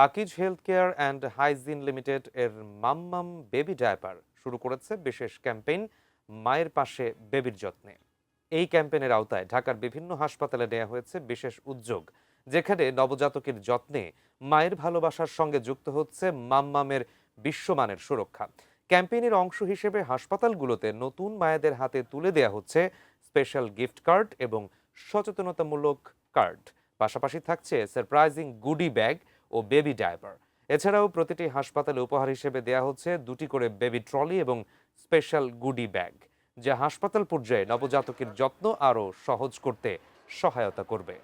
Akij health care and hygiene limited এর মাম্মাম baby diaper শুরু করেছে বিশেষ ক্যাম্পেইন মায়ের পাশে বেবির যত্নে। এই ক্যাম্পেইনের আওতায় ঢাকার বিভিন্ন হাসপাতালে নেওয়া হয়েছে বিশেষ উদ্যোগ, যেখানে নবজাতকের যত্নে মায়ের ভালোবাসার সঙ্গে যুক্ত হচ্ছে মাম্মামের বিশ্বমানের সুরক্ষা। ক্যাম্পেইনের অংশ হিসেবে হাসপাতালগুলোতে নতুন মায়েদের হাতে তুলে দেয়া হচ্ছে স্পেশাল গিফট কার্ড এবং সচেতনতামূলক কার্ড। পাশাপাশি থাকছে সারপ্রাইজিং গুডি ব্যাগ ও বেবি ডায়াপার। এছাড়াও প্রতিটি হাসপাতালে উপহার হিসেবে দেয়া হচ্ছে 2টি করে বেবি ট্রলি এবং স্পেশাল গুডি ব্যাগ, যা হাসপাতাল পর্যায়ে নবজাতকের যত্ন আরও সহজ করতে সহায়তা করবে।